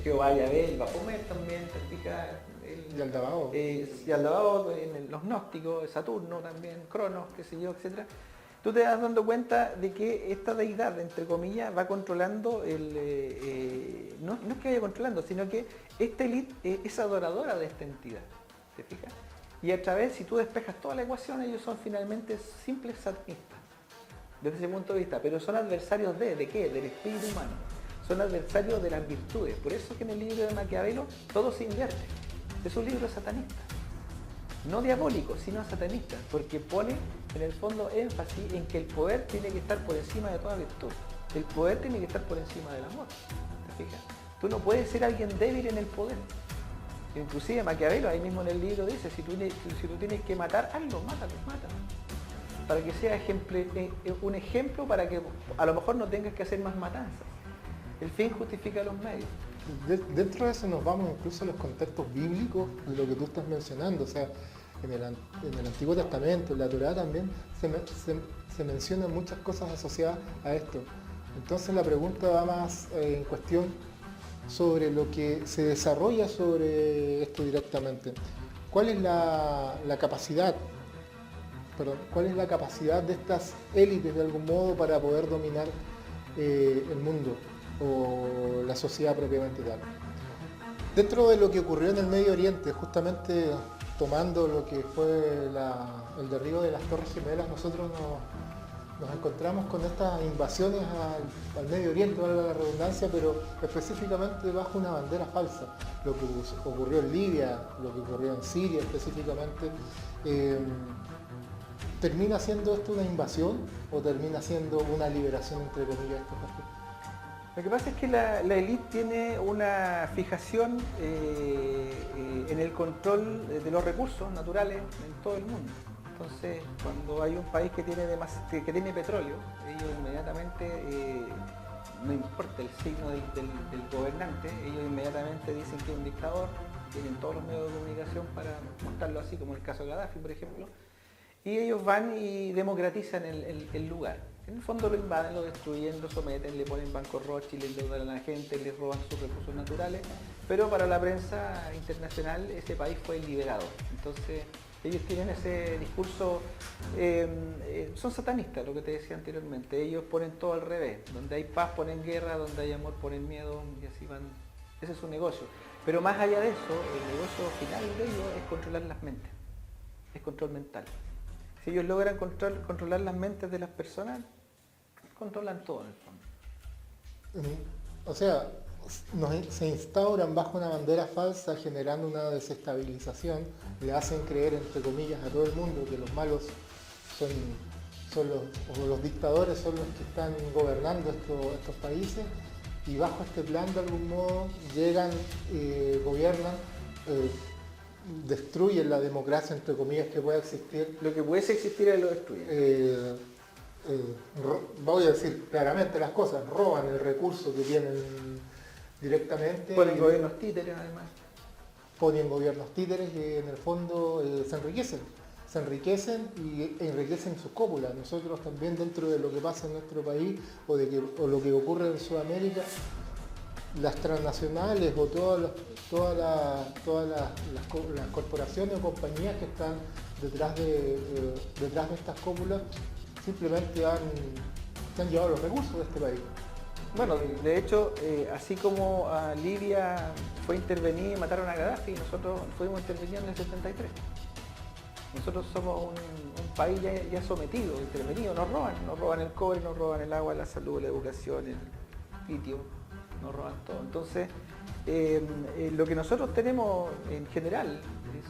Jehová, Yahvé, el Baphomet también, ¿te fijas? Y Aldabaoth. Y Aldabaoth, los gnósticos, Saturno también, Cronos, qué sé yo, etc. Tú te vas dando cuenta de que esta deidad, entre comillas, va controlando no es que vaya controlando, sino que esta élite es adoradora de esta entidad, ¿te fijas? Y a través, si tú despejas toda la ecuación, ellos son finalmente simples satanistas, desde ese punto de vista, pero son adversarios ¿de qué? Del espíritu humano. Son adversarios de las virtudes. Por eso es que en el libro de Maquiavelo todo se invierte. Es un libro satanista. No diabólico, sino satanista, porque pone en el fondo énfasis en que el poder tiene que estar por encima de toda virtud. El poder tiene que estar por encima del amor. ¿Te fijas? Tú no puedes ser alguien débil en el poder. Inclusive Maquiavelo ahí mismo en el libro dice, si tú tienes que matar, hazlo, mátalo. Para que sea un ejemplo para que a lo mejor no tengas que hacer más matanzas. El fin justifica los medios. Dentro de eso nos vamos incluso a los contextos bíblicos de lo que tú estás mencionando. O sea, en el Antiguo Testamento, en la Torá también, se mencionan muchas cosas asociadas a esto. Entonces la pregunta va más en cuestión sobre lo que se desarrolla sobre esto directamente. ¿Cuál es la capacidad de estas élites de algún modo para poder dominar el mundo o la sociedad propiamente tal? Dentro de lo que ocurrió en el Medio Oriente, justamente tomando lo que fue el derribo de las Torres Gemelas, nosotros nos encontramos con estas invasiones al Medio Oriente, valga la redundancia, pero específicamente bajo una bandera falsa. Lo que ocurrió en Libia, lo que ocurrió en Siria específicamente, ¿termina siendo esto una invasión o termina siendo una liberación, entre comillas, de estos aspectos? Lo que pasa es que la élite tiene una fijación en el control de los recursos naturales en todo el mundo. Entonces, cuando hay un país que tiene petróleo, ellos inmediatamente, no importa el signo del gobernante, ellos inmediatamente dicen que es un dictador, tienen todos los medios de comunicación para mostrarlo así, como el caso de Gaddafi, por ejemplo, y ellos van y democratizan el lugar. En el fondo lo invaden, lo destruyen, lo someten, le ponen bancos Rothschild, le endeudan a la gente, les roban sus recursos naturales, pero para la prensa internacional ese país fue liberado. Entonces ellos tienen ese discurso, son satanistas, lo que te decía anteriormente, ellos ponen todo al revés, donde hay paz ponen guerra, donde hay amor ponen miedo y así van, ese es su negocio. Pero más allá de eso, el negocio final de ellos es controlar las mentes, es control mental. Si ellos logran controlar las mentes de las personas, controlan todo en el fondo. O sea, se instauran bajo una bandera falsa generando una desestabilización, le hacen creer, entre comillas, a todo el mundo que los malos son los dictadores son los que están gobernando estos países, y bajo este plan de algún modo llegan, gobiernan, destruyen la democracia, entre comillas, que pueda existir. Lo que pudiese existir es lo destruyen. Voy a decir claramente las cosas, roban el recurso que tienen directamente. Ponen gobiernos títeres además. Ponen gobiernos títeres que en el fondo se enriquecen y enriquecen sus cópulas. Nosotros también, dentro de lo que pasa en nuestro país o lo que ocurre en Sudamérica, las transnacionales o todas las corporaciones o compañías que están detrás de estas cúpulas simplemente se han llevado los recursos de este país. Bueno, de hecho, así como a Libia fue intervenir y mataron a Gaddafi, nosotros fuimos intervenidos en el 73. Nosotros somos un país ya sometido, intervenido, nos roban el cobre, nos roban el agua, la salud, la educación, el litio, nos roban todo. Entonces, lo que nosotros tenemos en general es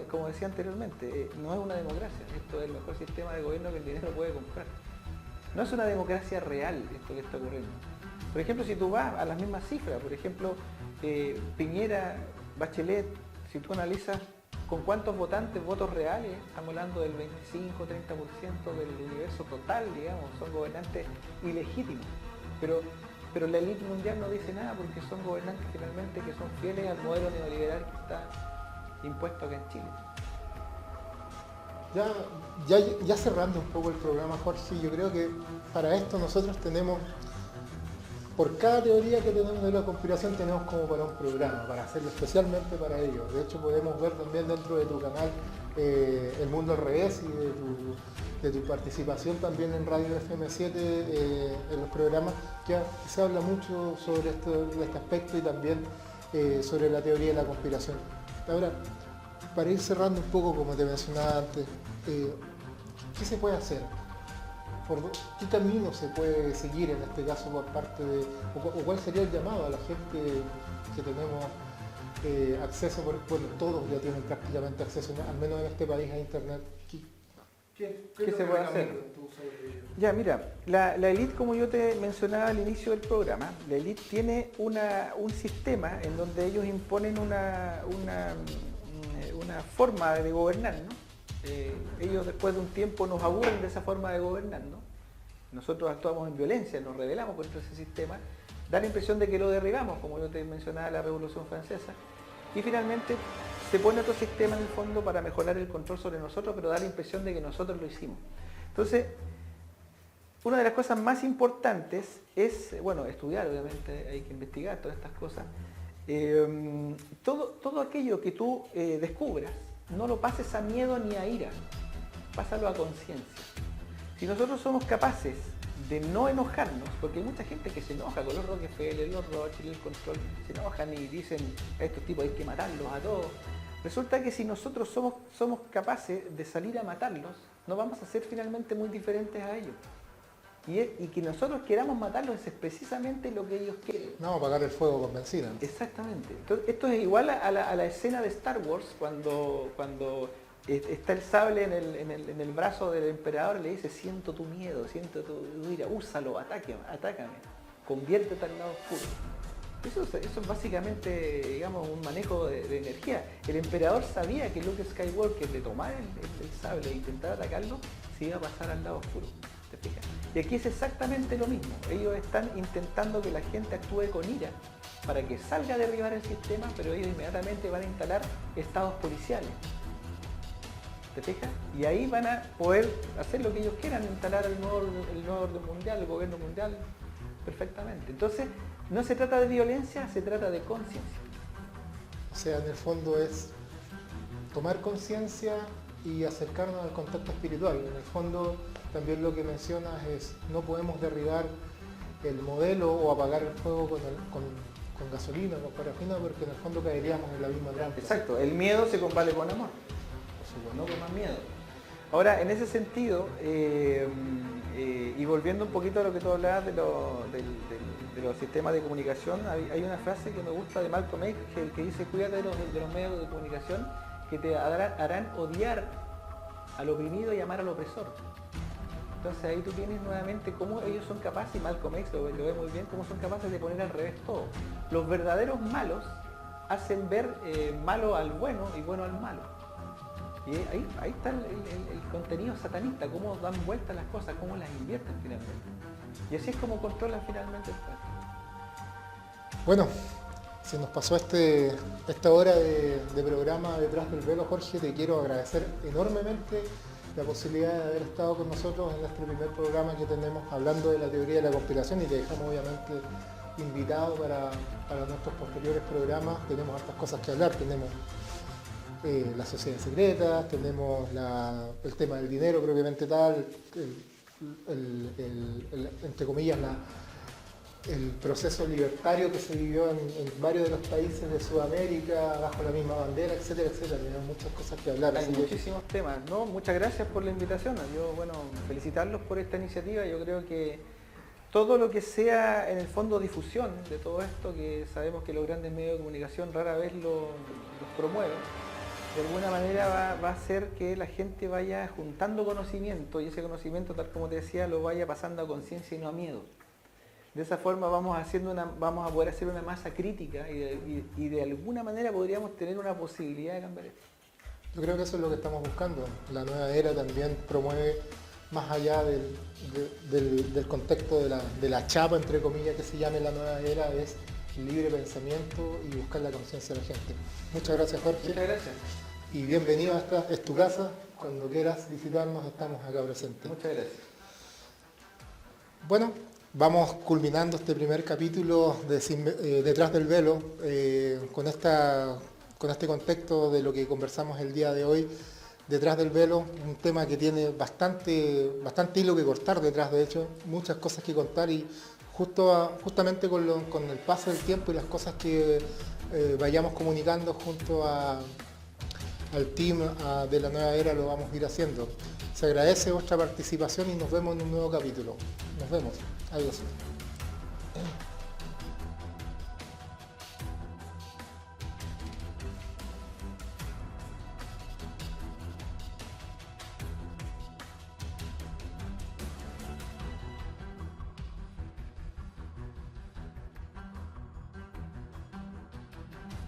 como decía anteriormente, no es una democracia, esto es el mejor sistema de gobierno que el dinero puede comprar. No es una democracia real esto que está ocurriendo. Por ejemplo, si tú vas a las mismas cifras, por ejemplo, Piñera, Bachelet, si tú analizas con cuántos votos reales, estamos hablando del 25-30% del universo total, digamos, son gobernantes ilegítimos. Pero la élite mundial no dice nada porque son gobernantes finalmente que son fieles al modelo neoliberal que está impuesto acá en Chile. Ya cerrando un poco el programa, Jorge, yo creo que para esto nosotros tenemos, por cada teoría que tenemos de la conspiración, tenemos como para un programa, para hacerlo especialmente para ellos. De hecho, podemos ver también dentro de tu canal El Mundo al Revés y de tu participación también en Radio FM7 en los programas, que se habla mucho sobre este aspecto y también sobre la teoría de la conspiración. Ahora, para ir cerrando un poco, como te mencionaba antes, ¿qué se puede hacer? ¿Qué camino se puede seguir en este caso por parte de, o cuál sería el llamado a la gente que tenemos acceso, bueno, todos ya tienen prácticamente acceso, al menos en este país, a internet? ¿Qué se puede hacer? Ya, mira, la élite, como yo te mencionaba al inicio del programa, la élite tiene un sistema en donde ellos imponen una forma de gobernar, ¿no? Ellos después de un tiempo nos aburren de esa forma de gobernar, ¿no? Nosotros actuamos en violencia, nos rebelamos contra ese sistema, da la impresión de que lo derribamos, como yo te mencionaba, la Revolución Francesa, y finalmente se pone otro sistema en el fondo para mejorar el control sobre nosotros, pero da la impresión de que nosotros lo hicimos. Entonces, una de las cosas más importantes es, bueno, estudiar, obviamente, hay que investigar todas estas cosas. Todo aquello que tú descubras, no lo pases a miedo ni a ira, pásalo a conciencia. Si nosotros somos capaces de no enojarnos, porque hay mucha gente que se enoja con los Rockefeller, los Rothschild, el control, se enojan y dicen a estos tipos hay que matarlos a todos. Resulta que si nosotros somos capaces de salir a matarlos, no vamos a ser finalmente muy diferentes a ellos. Y que nosotros queramos matarlos es precisamente lo que ellos quieren. No, apagar el fuego con benzina. Exactamente. Entonces, esto es igual a la escena de Star Wars cuando está el sable en el brazo del emperador y le dice: siento tu miedo, siento tu ira, úsalo, atácame, conviértete al lado oscuro. Eso es básicamente, digamos, un manejo de energía. El emperador sabía que Luke Skywalker, de tomar el sable e intentar atacarlo, se iba a pasar al lado oscuro. ¿Te fijas? Y aquí es exactamente lo mismo. Ellos están intentando que la gente actúe con ira para que salga a derribar el sistema, pero ellos inmediatamente van a instalar estados policiales. ¿Te fijas? Y ahí van a poder hacer lo que ellos quieran, instalar el nuevo orden mundial, el gobierno mundial, perfectamente. Entonces, no se trata de violencia, se trata de conciencia. O sea, en el fondo es tomar conciencia y acercarnos al contacto espiritual. En el fondo, también lo que mencionas es, no podemos derribar el modelo o apagar el fuego con gasolina, con parafina, porque en el fondo caeríamos en la misma trampa. Exacto, el miedo se combate con amor, no con más miedo. Ahora, en ese sentido, y volviendo un poquito a lo que tú hablabas de los sistemas de comunicación, hay una frase que me gusta de Malcolm X que dice: cuídate de los medios de comunicación que te harán odiar al oprimido y amar al opresor. Entonces ahí tú tienes nuevamente cómo ellos son capaces, y Malcolm X lo ve muy bien, cómo son capaces de poner al revés todo. Los verdaderos malos hacen ver malo al bueno y bueno al malo. Y ahí está el contenido satanista, cómo dan vueltas las cosas, cómo las invierten finalmente. Y así es como controlan finalmente el poder. Bueno, se nos pasó esta hora de programa Detrás del Velo, Jorge. Te quiero agradecer enormemente la posibilidad de haber estado con nosotros en este primer programa que tenemos hablando de la teoría de la conspiración, y te dejamos obviamente invitado para nuestros posteriores programas. Tenemos hartas cosas que hablar, tenemos las sociedades secretas, tenemos el tema del dinero propiamente tal, entre comillas el proceso libertario que se vivió en varios de los países de Sudamérica, bajo la misma bandera, etcétera, etcétera. Tenemos muchas cosas que hablar. Hay así que- muchísimos temas, ¿no? Muchas gracias por la invitación. Yo, bueno, felicitarlos por esta iniciativa. Yo creo que todo lo que sea, en el fondo, difusión de todo esto, que sabemos que los grandes medios de comunicación rara vez los promueven, de alguna manera va a hacer que la gente vaya juntando conocimiento y ese conocimiento, tal como te decía, lo vaya pasando a conciencia y no a miedo. De esa forma vamos a poder hacer una masa crítica y de alguna manera podríamos tener una posibilidad de cambiar esto. Yo creo que eso es lo que estamos buscando. La nueva era también promueve, más allá del contexto de la chapa, entre comillas, que se llame la nueva era, es libre pensamiento y buscar la conciencia de la gente. Muchas gracias, Jorge. Muchas gracias. Y bienvenido a esta, es tu casa. Cuando quieras visitarnos, estamos acá presentes. Muchas gracias. Bueno, vamos culminando este primer capítulo de Detrás del Velo, con este contexto de lo que conversamos el día de hoy. Detrás del Velo, un tema que tiene bastante hilo que cortar detrás, de hecho, muchas cosas que contar y justamente con el paso del tiempo y las cosas que vayamos comunicando junto al team de la nueva era lo vamos a ir haciendo. Se agradece vuestra participación y nos vemos en un nuevo capítulo. Nos vemos. Adiós.